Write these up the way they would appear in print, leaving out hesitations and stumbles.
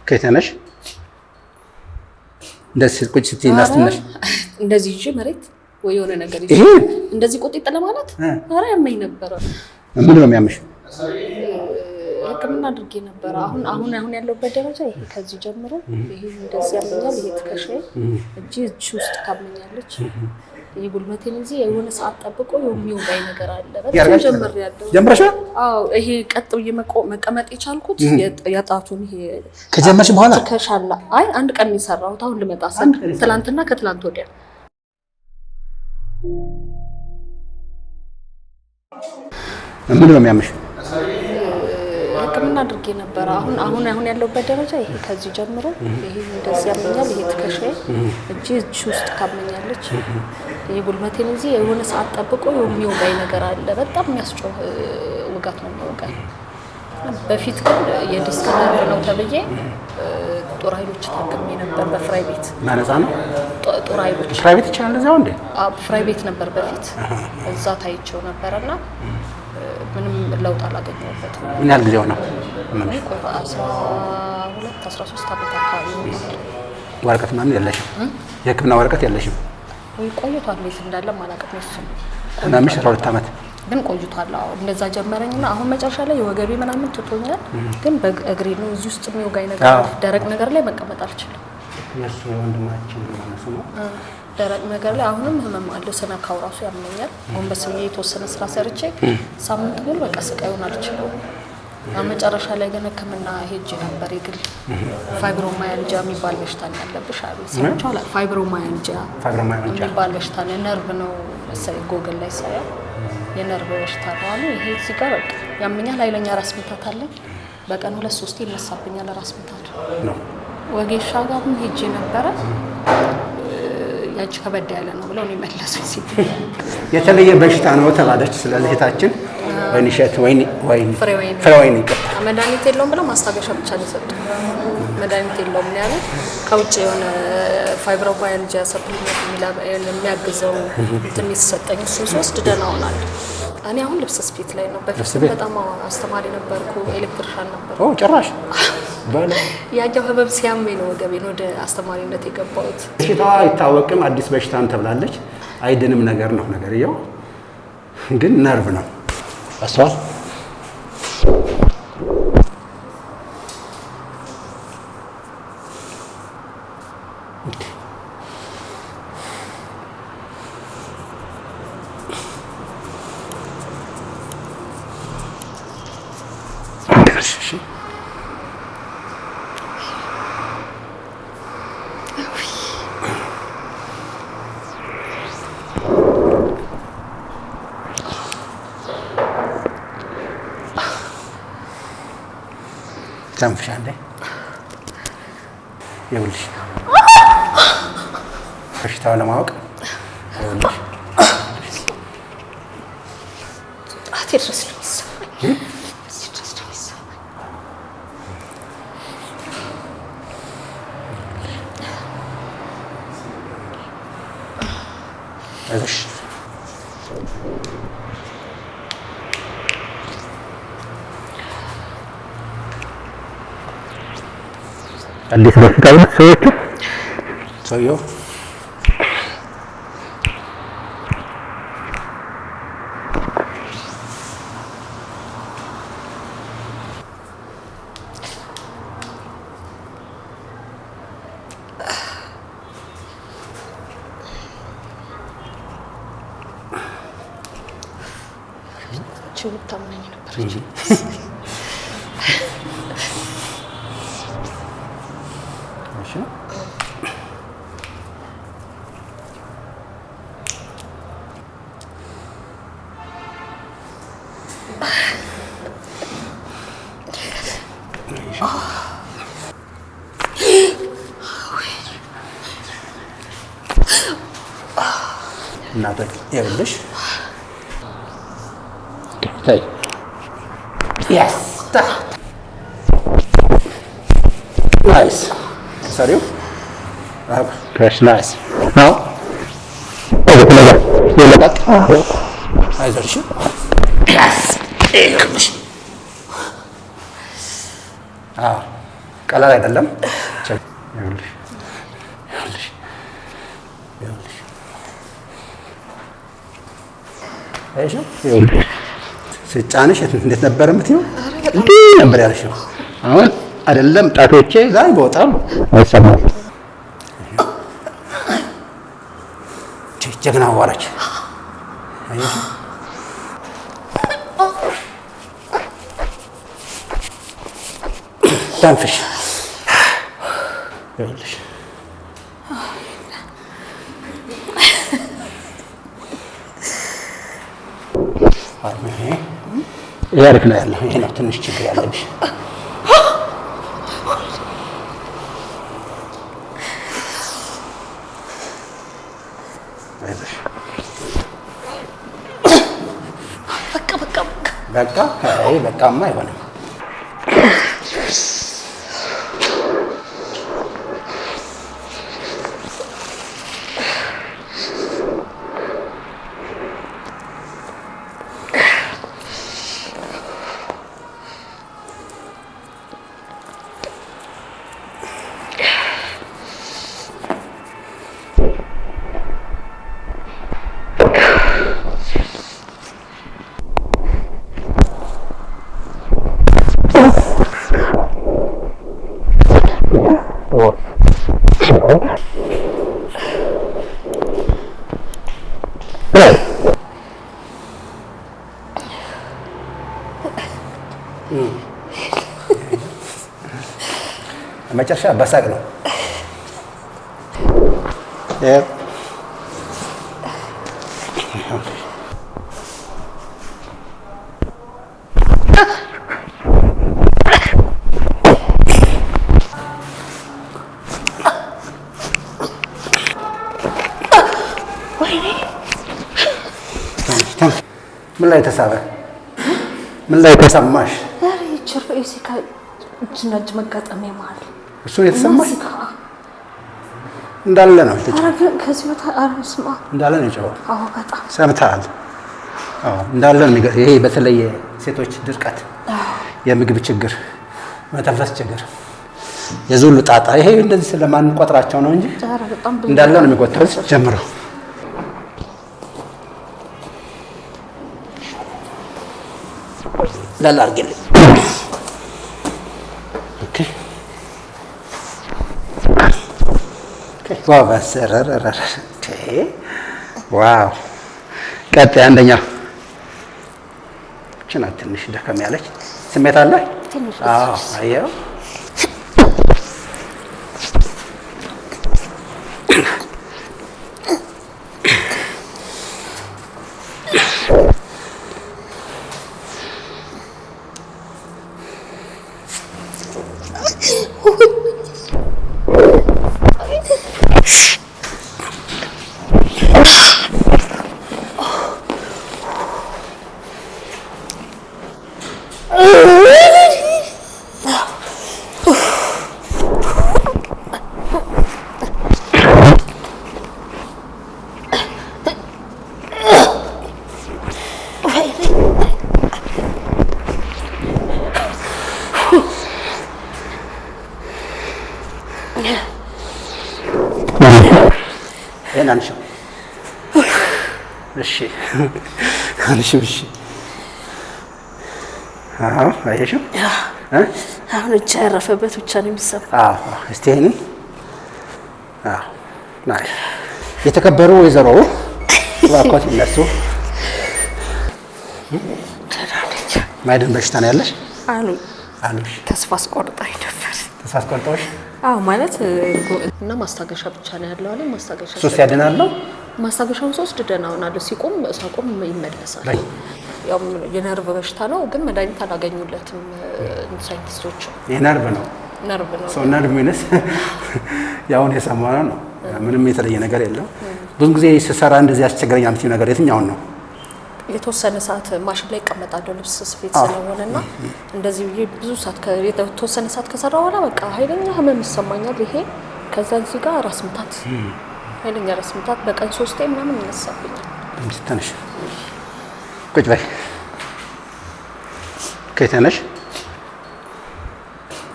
ከየተነሽ እንደዚህ ቁጭ ስትይ እናስተነሽ እንደዚህ ይዤ መሬት ወይ የሆነ ነገር ይዤ እንደዚህ ቁጥጥ ለማለት ኧረ ያመኝ ነበር። ምን ነው የሚያምሽ? ሕክምና አድርጌ ነበር። አሁን ያለውበት ደረጃ ይሄ ከዚህ ጀምሮ ይሄ እንደዚህ ያመኛል። ይሄ ትከሻዬ እጅ ውስጥ ታመኛለች። ይሄ ጉልበቴን እዚህ የሆነ ሰዓት ጠብቆ የሚወጋኝ ነገር አለ። በጣም ጀምረሻል? አዎ ይሄ ቀጥ ብዬ መቀመጥ የቻልኩት ያጣቱን ይሄ ከጀመርሽ በኋላ ከሻላ አይ አንድ ቀን የሰራሁት አሁን ልመጣ ሰን ትላንትና ከትላንት ወዲያ ምን ነው የሚያምሽ? ሕክምና አድርጌ ነበር። አሁን ያለውበት ደረጃ ይሄ ከዚህ ጀምሮ ይሄ እንደዚህ ያመኛል። ይሄ ትከሻዬ እጅ ውስጥ ታመኛለች። ይሄ ጉልበቴን እዚህ የሆነ ሰዓት ጠብቆ የሚወጋኝ ነገር አለ። በጣም የሚያስጮህ ውጋት ነው የሚወጋኝ። በፊት ግን የዲስክ ነርቭ ነው ተብዬ ጦር ኃይሎች ታክሜ ነበር በፍራይ ቤት። ማነጻ ነው ጦር ኃይሎች ፍራይ ቤት ይቻላል እዛው እንዴ? ፍራይ ቤት ነበር በፊት እዛ ታይቼው ነበርና ምንም ለውጥ አላገኘሁበትም። ምን ያህል ጊዜው ነው? 13 ዓመት አካባቢ ነው። ወረቀት ምናምን የለሽም? የሕክምና ወረቀት የለሽም? ወይ ቆይቷል። ቤት እንዳለ ማላቀት ነው እሱ። ምናምን 12 ዓመት ግን ቆይቷል። አዎ እንደዛ ጀመረኝና አሁን መጨረሻ ላይ የወገቤ ምናምን ትቶኛል። ግን በእግሬ ነው እዚህ ውስጥ የሚወጋኝ ነገር ደረቅ ነገር ላይ መቀመጥ አልችልም። የሱ ወንድማችን ማለት ነው። ደረቅ ነገር ላይ አሁንም ህመም አለው። ስነካው ራሱ ያመኛል። ጎንበስ ብዬ የተወሰነ ስራ ሰርቼ ሳምንት ሙሉ በቃ ስቃዩን አልችለውም። መጨረሻ ላይ ግን ሕክምና ሄጄ ነበር። የግል ፋይብሮማያልጂያ የሚባል በሽታ ያለብሽ አሉ። ሰምቻለሁ። ፋይብሮማያልጂያ የሚባል በሽታ ነው። ነርቭ ነው መሰለኝ ጎግል ላይ ሳየው የነርቭ በሽታ ነው አሉ። ይሄ እዚህ ጋር በቃ ያመኛል። ኃይለኛ ራስ ምታት አለኝ። በቀን 2-3 ይነሳብኛል ራስ ምታት ነው። ወጌሻ ጋርም ሄጄ ነበረ። ያቺ ከበድ ያለ ነው ብለው ነው መለሱኝ። የተለየ በሽታ ነው ተባለች። ስለዚህ እህታችን ወይንሸት ፍሬወይን ይቀጥላል። መድኃኒት የለውም ብለው ማስታገሻ ብቻ ነው የሰጡት። መድኃኒት የለውም ነው ያሉት። ከውጭ የሆነ ፋይብሮማያልጂያ ሰፕሊመንት የሚያግዘው እንትን የተሰጠኝ እሱን ስወስድ ደህና ሆናለሁ። እኔ አሁን ልብስ ስፌት ላይ ነው። በፊት በጣም አስተማሪ ነበርኩ፣ ኤሌክትሪሻን ነበርኩ። ጭራሽ ያኛው ህመም ሲያመኝ ነው ወገቤን ወደ አስተማሪነት የገባሁት። በሽታዋ አይታወቅም፣ አዲስ በሽታን ተብላለች። አይድንም ነገር ነው ነገርየው፣ ግን ነርቭ ነው አስተዋል። ተንፍሻለ ይኸውልሽ በሽታውን ለማወቅ ይኸውልሽ አዲስ በሽታ ነው ሰውየው ታምነኝ ነበር። እናደግ ይኸውልሽ ታይ yes nice sorry crash nice now ይለቃት አይዞሽ yes ይኸውልሽ ቀላል አይደለም። ስጫንሽ እንዴት ነበር የምትይው? እንዲህ ነበር ያልሽው። አሁን አይደለም ጣቶቼ ላይ በጣም አይሰማም። ጀግና አዋራች ተንፍሽ ይኸውልሽ ያርክ ነው ያለው። ይሄ ነው ትንሽ ችግር ያለብሽ። በቃ አይ በቃማ አይሆንም። መጨረሻ በሳቅ ነው። ምን ላይ ተሳበ? ምን ላይ ተሰማሽ? እጅና እጅ መጋጠሚያ መሀል እሱ የተሰማሽ እንዳለ ነው። ከዚህ በታ እንዳለ ነው የጨዋው። አዎ በጣም ሰምተሃል? አዎ እንዳለ ነው። ይሄ በተለይ ሴቶች ድርቀት፣ የምግብ ችግር፣ መተንፈስ ችግር፣ የዙሉ ጣጣ ይሄ እንደዚህ ስለማንቆጥራቸው ነው እንጂ እንዳለ ነው የሚቆጠሩት ጀምረው። ላላ አድርጌልኝ። ኦኬ ዋው ቀጣይ አንደኛው ችና ትንሽ ደከም ያለች ስሜት አለ። አዎ አየው አንሺው። እሺ አንሺው። እሺ አዎ አየሽው። አሁን እጅ ያረፈበት ብቻ ነው የሚሰማው። አዎ እስቲ ይሄንን ናይ የተከበሩ ወይዘሮ እባክዎት ይነሱ። ማይድን በሽታ ነው ያለሽ አሉሽ። ተስፋ አስቆርጣኝ ነበር። ተስፋ አስቆርጣሽ? አዎ ማለት እና ማስታገሻ ብቻ ነው ያለው አለ። ማስታገሻ ሶስት ያድናለው። ማስታገሻውን ሶስት ደህና ሆናለሁ። ሳቆም ይመለሳል። ያው የነርቭ በሽታ ነው ግን መድኃኒት አላገኙለትም ሳይንቲስቶች። የነርቭ ነው ሰው ነርቭ ሚነስ ያውን የሰማነው ነው። ምንም የተለየ ነገር የለም። ብዙ ጊዜ ስሰራ እንደዚህ ያስቸገረኝ አምጥተው ነገር የትኛውን ነው? የተወሰነ ሰዓት ማሽን ላይ ይቀመጣለሁ ልብስ ስፌት ስለሆነና እንደዚህ ብዙ ሰዓት የተወሰነ ሰዓት ከሰራ በኋላ በቃ ኃይለኛ ህመም ይሰማኛል። ይሄ ከዛ እዚህ ጋር ራስ ምታት፣ ኃይለኛ ራስ ምታት በቀን 3 ምናምን ይነሳብኛል። ትንሽ ቁጭ በይ። ከየት ነሽ?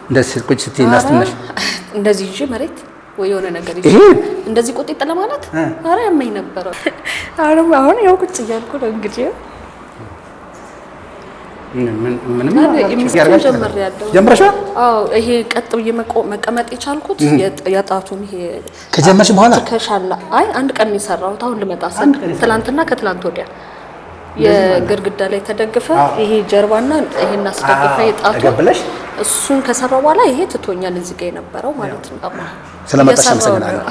እንደዚህ ቁጭ ስትይ እናስተምር እንደዚህ ይዤ መሬት ወይ የሆነ ነገር ይዤ እንደዚህ ቁጢጥ ለማለት ኧረ ያመኝ ነበር። አሁን ያው ቁጭ እያልኩ ነው እንግዲህ ምንም ጀምረሻል? አዎ ይሄ ቀጥ ብዬ መቀመጥ የቻልኩት የጣቱን ይሄ ከጀመርሽ በኋላ ከሻላ አይ አንድ ቀን የሰራሁት አሁን ልመጣ ሰን ትላንትና ከትላንት ወዲያ የግርግዳ ላይ ተደግፈ ይሄ ጀርባና ይሄን አስደግፈ የጣቱ እሱን ከሰራው በኋላ ይሄ ትቶኛል እዚህ ጋር የነበረው ማለት ነው። ስለመጣሽ አመሰግናለሁ።